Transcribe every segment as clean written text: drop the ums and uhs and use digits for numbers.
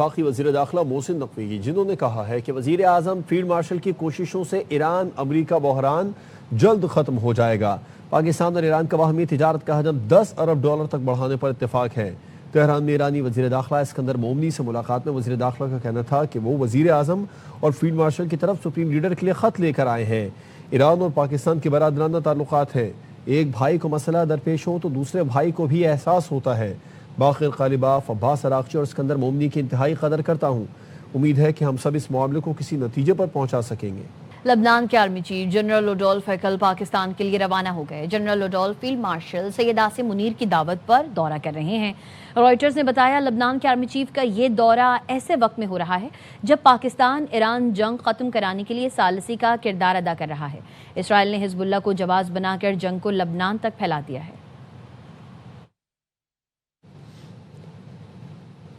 وفاقی وزیر داخلہ محسن نقوی جنہوں نے کہا ہے کہ وزیر اعظم فیلڈ مارشل کی کوششوں سے ایران امریکہ بحران جلد ختم ہو جائے گا۔ پاکستان اور ایران کا باہمی تجارت کا حجم $10 ارب تک بڑھانے پر اتفاق ہے۔ تہران میں ایرانی وزیر داخلہ اسکندر مومنی سے ملاقات میں وزیر داخلہ کا کہنا تھا کہ وہ وزیر اعظم اور فیلڈ مارشل کی طرف سپریم لیڈر کے لیے خط لے کر آئے ہیں۔ ایران اور پاکستان کے برادرانہ تعلقات ہیں، ایک بھائی کو مسئلہ درپیش ہو تو دوسرے بھائی کو بھی احساس ہوتا ہے۔ باقر قالباف، عباس عراقچی اور اسکندر مومنی کی انتہائی قدر کرتا ہوں، امید ہے کہ ہم سب اس معاملے کو کسی نتیجے پر پہنچا سکیں گے۔ لبنان کے آرمی چیف جنرل روڈولف کل پاکستان کے لیے روانہ ہو گئے۔ General Rudolf field marshal Syed Asim Munir کی دعوت پر دورہ کر رہے ہیں۔ رائٹرز نے بتایا لبنان کے آرمی چیف کا یہ دورہ ایسے وقت میں ہو رہا ہے جب پاکستان ایران جنگ ختم کرانے کے لیے ثالثی کا کردار ادا کر رہا ہے۔ اسرائیل نے حزب اللہ کو جواز بنا کر جنگ کو لبنان تک پھیلا دیا ہے۔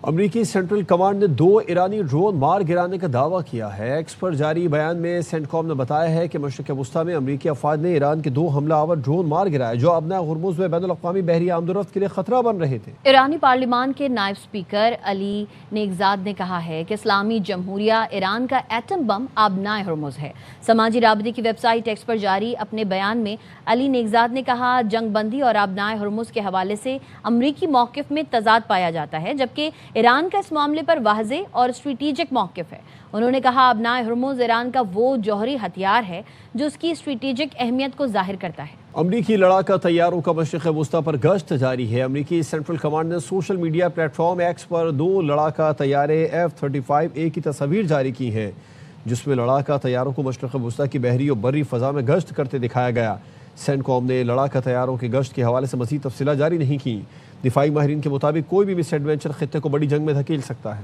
امریکی سینٹرل کمانڈ نے 2 ایرانی ڈرون مار گرانے کا دعویٰ کیا ہے۔ ایکس پر جاری بیان میں سینٹ کام نے بتایا ہے کہ مشرق وسطیٰ میں امریکی افواج نے ایران کے 2 حملہ آور ڈرون مار گرائے جو ابنا ہرمز میں بین الاقوامی بحری آمد و رفت کے لیے خطرہ بن رہے تھے۔ ایرانی پارلیمان کے نائب اسپیکر علی نیگزاد نے کہا ہے کہ اسلامی جمہوریہ ایران کا ایٹم بم آبنائے ہرمز ہے۔ سماجی رابطے کی ویب سائٹ ایکس پر جاری اپنے بیان میں علی نیگزاد نے کہا جنگ بندی اور آبنائے ہرمز کے حوالے سے امریکی موقف میں تضاد پایا جاتا ہے، جبکہ ایران کا اس معاملے پر واضح اور اسٹریٹیجک موقف ہے۔ انہوں نے کہا آبنائے ہرمز ایران کا وہ جوہری ہتھیار ہے جو اس کی اسٹریٹیجک اہمیت کو ظاہر کرتا ہے۔ امریکی لڑاکا طیاروں کا مشرق وسطیٰ پر گشت جاری ہے۔ امریکی سینٹرل کمانڈ نے social media platform X پر 2 لڑاکا طیارے F-35A کی تصاویر جاری کی ہیں، جس میں لڑاکا طیاروں کو مشرق وسطیٰ کی بحری اور بری فضا میں گشت کرتے دکھایا گیا۔ سینٹ کام نے لڑاکا طیاروں کے گشت کے حوالے سے مزید تفصیلات جاری نہیں کی۔ دفاعی ماہرین کے مطابق کوئی بھی مس ایڈونچر خطے کو بڑی جنگ میں دھکیل سکتا ہے۔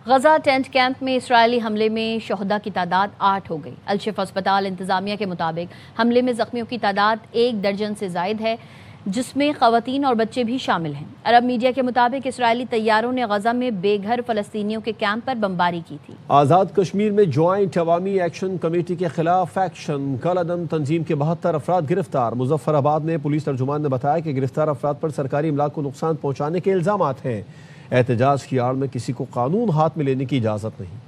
غزہ ٹینٹ کیمپ میں اسرائیلی حملے میں شہداء کی تعداد 8 ہو گئی۔ الشفا اسپتال انتظامیہ کے مطابق حملے میں زخمیوں کی تعداد 1 درجن سے زائد ہے، جس میں خواتین اور بچے بھی شامل ہیں۔ عرب میڈیا کے مطابق اسرائیلی طیاروں نے غزہ میں بے گھر فلسطینیوں کے کیمپ پر بمباری کی تھی۔ آزاد کشمیر میں جوائنٹ عوامی ایکشن کمیٹی کے خلاف ایکشن، کالعدم تنظیم کے 72 افراد گرفتار۔ مظفر آباد میں پولیس ترجمان نے بتایا کہ گرفتار افراد پر سرکاری املاک کو نقصان پہنچانے کے الزامات ہیں۔ احتجاج کی آڑ میں کسی کو قانون ہاتھ میں لینے کی اجازت نہیں۔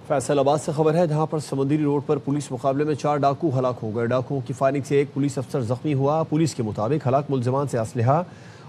فیصل آباد سے خبر ہے جہاں پر سمندری روڈ پر پولیس مقابلے میں 4 ڈاکو ہلاک ہو گئے۔ ڈاکوؤں کی فائرنگ سے 1 پولیس افسر زخمی ہوا۔ پولیس کے مطابق ہلاک ملزمان سے اسلحہ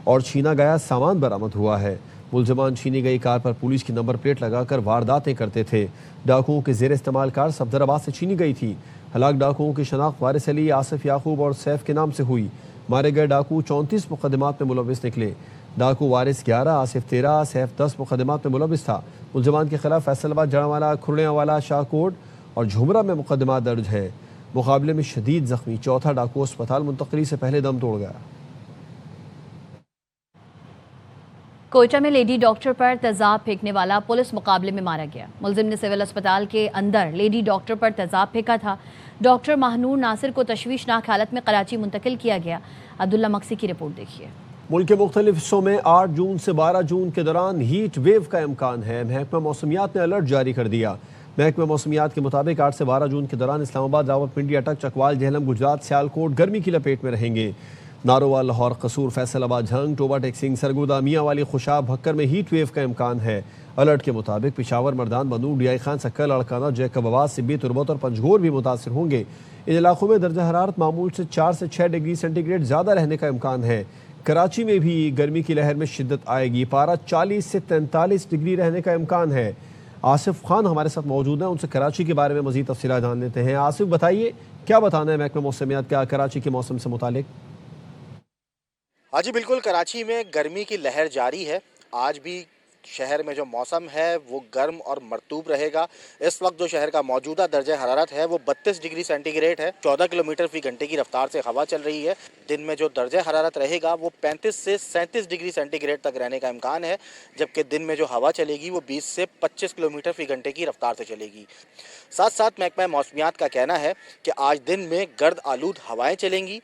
اور چھینا گیا سامان برآمد ہوا ہے۔ ملزمان چھینی گئی کار پر پولیس کی نمبر پلیٹ لگا کر وارداتیں کرتے تھے۔ ڈاکوؤں کے زیر استعمال کار صفدر آباد سے چھینی گئی تھی۔ ہلاک ڈاکوؤں کی شناخت وارث علی، آصف یعقوب اور سیف کے نام سے ہوئی۔ مارے گئے ڈاکو 34 مقدمات میں ملوث نکلے۔ ڈاکو وارث 11، آصف 13، سیف 10 مقدمات میں ملوث تھا۔ ملزمان کے خلاف فیصل آباد، جڑانوالا، کھرڑیاں والا، شاہکوٹ اور جھمرہ میں مقدمات درج ہیں۔ مقابلے میں شدید زخمی چوتھا ڈاکو اسپتال منتقلی سے پہلے دم توڑ گیا۔ کوئٹہ میں لیڈی ڈاکٹر پر تیزاب پھینکنے والا پولیس مقابلے میں مارا گیا۔ ملزم نے سول اسپتال کے اندر لیڈی ڈاکٹر پر تیزاب پھینکا تھا۔ ڈاکٹر ماہنور ناصر کو تشویشناک حالت میں کراچی منتقل کیا گیا۔ عبداللہ مقصی کی رپورٹ دیکھیے۔ ملک کے مختلف حصوں میں 8 جون سے 12 جون کے دوران ہیٹ ویو کا امکان ہے۔ محکمہ موسمیات نے الرٹ جاری کر دیا۔ محکمہ موسمیات کے مطابق 8 سے 12 جون کے دوران اسلام آباد، راولپنڈی، اٹک، چکوال، جہلم، گجرات، سیالکوٹ گرمی کی لپیٹ میں رہیں گے۔ ناروال، لاہور، قصور، فیصل آباد، جھنگ، ٹوبہ ٹیکسنگ، سرگودا، میاں والی، خوشاب، بھکر میں ہیٹ ویو کا امکان ہے۔ الرٹ کے مطابق پشاور، مردان، بنوں، ڈی آئی خان، سکل، اڑکانہ، جیکب آباد، سبی، تربت اور پنجگور بھی متاثر ہوں گے۔ ان علاقوں میں درجہ حرارت معمول سے 4 سے 6 ڈگری سینٹی گریڈ زیادہ رہنے کا امکان ہے۔ کراچی میں بھی گرمی کی لہر میں شدت آئے گی۔ پارہ 40 سے 43 ڈگری رہنے کا امکان ہے۔ آصف خان ہمارے ساتھ موجود ہیں، ان سے کراچی کے بارے میں مزید تفصیلات جان لیتے ہیں۔ آصف بتائیے کیا بتانا ہے محکمہ موسمیات کا کراچی کے موسم سے متعلق؟ ہاں جی بالکل، کراچی میں گرمی کی لہر جاری ہے۔ آج بھی شہر میں جو موسم ہے وہ گرم اور مرطوب رہے گا۔ اس وقت جو شہر کا موجودہ درجہ حرارت ہے وہ 32 ڈگری سینٹی گریڈ ہے۔ 14 کلومیٹر فی گھنٹے کی رفتار سے ہوا چل رہی ہے۔ دن میں جو درجہ حرارت رہے گا وہ 35 سے 37 ڈگری سینٹی گریڈ تک رہنے کا امکان ہے، جبکہ دن میں جو ہوا چلے گی وہ 20 سے 25 کلومیٹر فی گھنٹے کی رفتار سے چلے گی۔ ساتھ ساتھ محکمہ موسمیات کا کہنا ہے کہ آج دن میں گرد آلود ہوائیں چلیں گی۔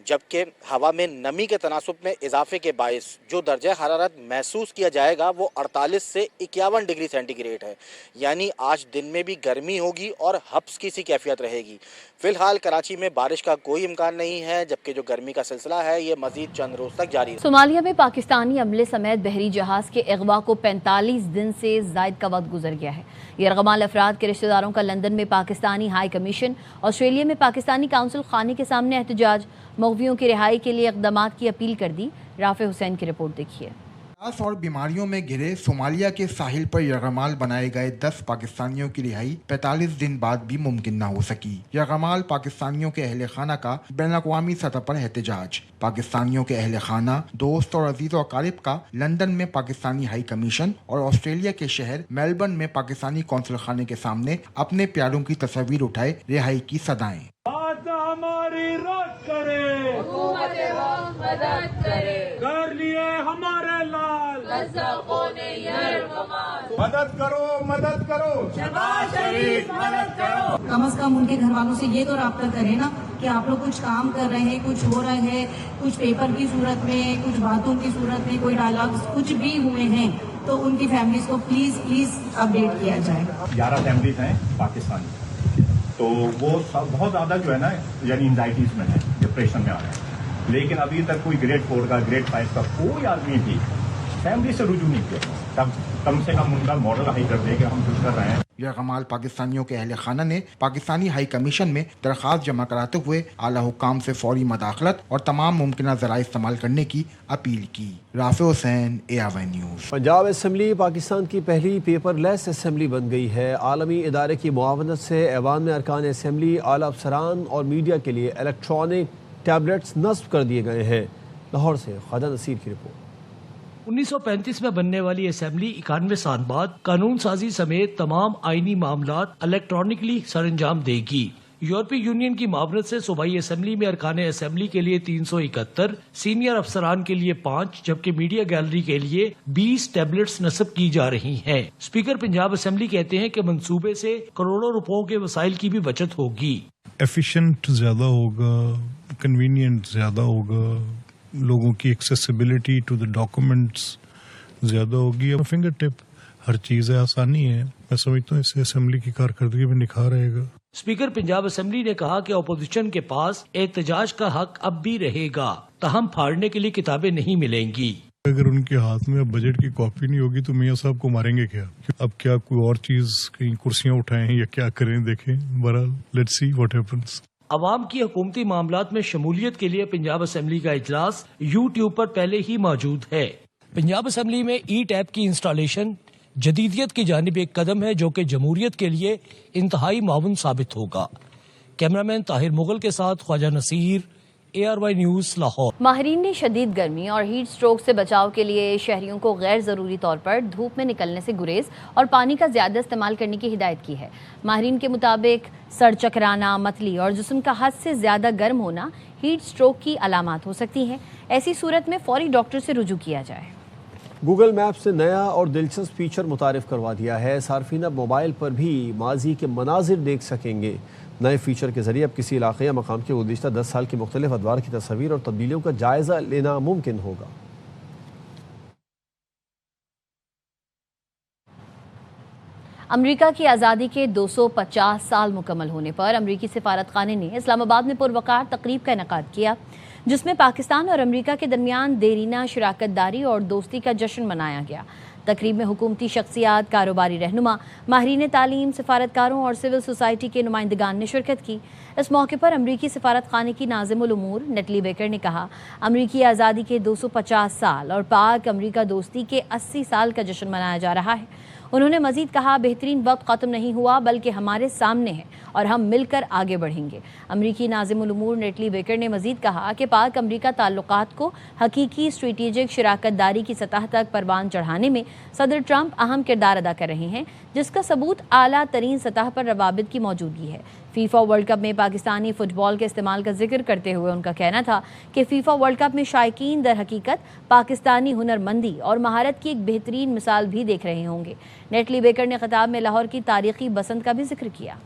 जबकि हवा में नमी के तनासुब में इजाफे के बायस जो दर्जा हरारत महसूस किया जाएगा वो 48 से 51 डिग्री सेंटीग्रेड है। यानी आज दिन में भी गर्मी होगी और हब्स की सी कैफियत रहेगी। फिलहाल कराची में बारिश का कोई इम्कान नहीं है, जबकि जो गर्मी का सिलसिला है ये मजीद चंद रोज तक जारी है। सोमालिया में पाकिस्तानी अमले समेत बहरी जहाज के अगवा को 45 दिन से जायद का वक्त गुजर गया है। यरगमाल अफराद के रिश्तेदारों का लंदन में पाकिस्तानी हाई कमीशन, ऑस्ट्रेलिया में पाकिस्तानी काउंसिल खाने के सामने एहतजाज, मगवियों की रिहाई के लिए इक़दामात की अपील कर दी। राफे हुसैन की रिपोर्ट देखिए। और बीमारियों में घिरे सोमालिया के साहिल पर यरगमाल बनाए गए 10 पाकिस्तानियों की रिहाई 45 दिन बाद भी मुमकिन न हो सकी। यरगमाल पाकिस्तानियों के अहले खाना का बैनुल-अक़वामी सतह पर एहतजाज। पाकिस्तानियों के अहले खाना, दोस्त और अजीज और अकारिब का लंदन में पाकिस्तानी हाई कमीशन और ऑस्ट्रेलिया के शहर मेलबर्न में पाकिस्तानी कौंसिल खाने के सामने अपने प्यारों की तस्वीर उठाए रिहाई की सदाएं। हमारी रद्द करे, मदद करे, कर लिए हमारे लाल, मदद करो, मदद करो, शहबाज शरीफ मदद करो। कम से कम उनके घर वालों से ये तो राब्ता करें ना कि आप लोग कुछ काम कर रहे हैं, कुछ हो रहा है, कुछ पेपर की सूरत में, कुछ बातों की सूरत में, कोई डायलॉग्स कुछ भी हुए हैं तो उनकी फैमिलीज को प्लीज अपडेट किया जाए। 11 फैमिलीज हैं पाकिस्तानी, तो वो सब बहुत ज़्यादा जो है ना यानी एंजाइटीज में है, डिप्रेशन में आ रहे हैं। लेकिन अभी तक कोई ग्रेड 4 का, ग्रेड 5 का कोई आदमी भी फैमिली से रुजू नहीं किया। तब कम से कम उनका मॉडल हाई कर दे कि हम कुछ कर रहे हैं। यरगमाल पाकिस्तानियों के अहले खाना ने पाकिस्तानी हाई कमीशन में दरख्वास्त जमा कराते हुए आला हुकाम से फौरी मदाखलत और तमाम मुमकिन ज़राए इस्तेमाल करने की अपील की। Rafe Hussain, ARY news. Punjab assembly Pakistan की पहली पेपरलेस असम्बली बन गई है। आलमी इदारे की मुआवनत से ऐवान में अरकान असम्बली, आला अफसरान और मीडिया के लिए इलेक्ट्रॉनिक टैबलेट्स नस्ब कर दिए गए हैं। लाहौर से ख्वाजा नसीर की रिपोर्ट। 1935 में बनने वाली असेंबली 91 साल बाद कानून साजी समेत तमाम आईनी मामलात इलेक्ट्रॉनिकली सरंजाम देगी। यूरोपीय यूनियन की मावनत से सूबाई असेंबली में अरकान असेंबली के लिए 371, सीनियर अफसरान के लिए 5 जबकि मीडिया गैलरी के लिए 20 टैबलेट्स नस्ब की जा रही हैं। स्पीकर पंजाब असेंबली कहते हैं कि मंसूबे से करोड़ों रुपयों के वसाइल की भी बचत होगी। एफिशिएंट ज्यादा होगा, कन्वीनियंट ज्यादा होगा, लोगों की एक्सेसिबिलिटी टू द डॉक्यूमेंट्स ज्यादा होगी। अब फिंगर टिप हर चीज है, आसानी है। मैं समझता हूँ इससे असेंबली की कारकर्दगी में निखार आएगा। स्पीकर पंजाब असेंबली ने कहा कि अपोजिशन के पास एहतजाज का हक अब भी रहेगा, ताहम फाड़ने के लिए किताबें नहीं मिलेंगी। अगर उनके हाथ में अब बजट की कॉपी नहीं होगी तो मियाँ साहब को मारेंगे क्या? अब क्या कोई और चीज, कहीं कुर्सियां उठाएं या क्या करें, देखें। बहरहाल लेट्स सी व्हाट हैपेंस। अवाम की हुकूमती मामलात में शमूलियत के लिए पंजाब असेंबली का इजलास यूट्यूब पर पहले ही मौजूद है। पंजाब असेंबली में ई-टैब की इंस्टॉलेशन जदीदियत की जानिब एक कदम है जो कि जमहूरियत के लिए इंतहाई मावन साबित होगा। कैमरामैन ताहिर मुगल के साथ ख्वाजा नसीर, ARY न्यूज़, लाहौर। माहिरीन ने शदीद गर्मी और हीट स्ट्रोक से बचाव के लिए शहरियों को गैर ज़रूरी तौर पर धूप में निकलने से गुरेज और पानी का ज़्यादा इस्तेमाल करने की हिदायत की है। माहिरीन के मुताबिक सर चकराना, मतली और जिस्म का हद से ज़्यादा गर्म होना हीट स्ट्रोक की अलामात हो सकती हैं। ऐसी सूरत में फौरी डॉक्टर से रुजू किया जाए। गूगल मैप से नया और दिलचस्प फीचर मुतारिफ करवा दिया है। सार्फिन अब मोबाइल पर भी माजी के मनाजिर देख सकेंगे। नए फीचर के जरिए अब किसी इलाके या मकाम के गुज़िश्ता 10 साल की मुख्तलिफ अदवार की तस्वीर और तब्दीलियों का जायज़ा लेना मुमकिन होगा। अमरीका की आज़ादी के 250 साल मुकम्मल होने पर अमरीकी सिफारतखाने ने इस्लामाबाद में पुरवकार तकरीब का इनेकाद किया, जिसमें पाकिस्तान और अमरीका के दरमियान देरीना शराकतदारी और दोस्ती का जश्न मनाया गया। तकरीब में हुकूमती शख्सियात, कारोबारी रहनुमा, माहिरीन तालीम, सिफारतकारों और सिविल सोसाइटी के नुमाइंदगान ने शिरकत की। इस मौके पर अमरीकी सिफारत खाने की नाज़िमुल उमूर नेटली बेकर ने कहा, अमरीकी आज़ादी के 250 साल और पाक अमरीका दोस्ती के 80 साल का जश्न मनाया जा रहा है। उन्होंने मजीद कहा, बेहतरीन वक्त ख़त्म नहीं हुआ बल्कि हमारे सामने है और हम मिलकर आगे बढ़ेंगे। अमरीकी नाज़िमुल उमूर नेटली बेकर ने मजीद कहा कि पाक अमरीका ताल्लुकात को हकीकी स्ट्रेटेजिक शराकतदारी की सतह तक परवान चढ़ाने में सदर ट्रंप अहम किरदार अदा कर रहे हैं, जिसका सबूत आला तरीन सतह पर रवाबित की मौजूदगी है। फीफा वर्ल्ड कप में पाकिस्तानी फुटबॉल के इस्तेमाल का जिक्र करते हुए उनका कहना था कि फीफा वर्ल्ड कप में शायकीन दर हकीकत पाकिस्तानी हुनरमंदी और महारत की एक बेहतरीन मिसाल भी देख रहे होंगे। नेटली बेकर ने खिताब में लाहौर की तारीखी बसंत का भी जिक्र किया।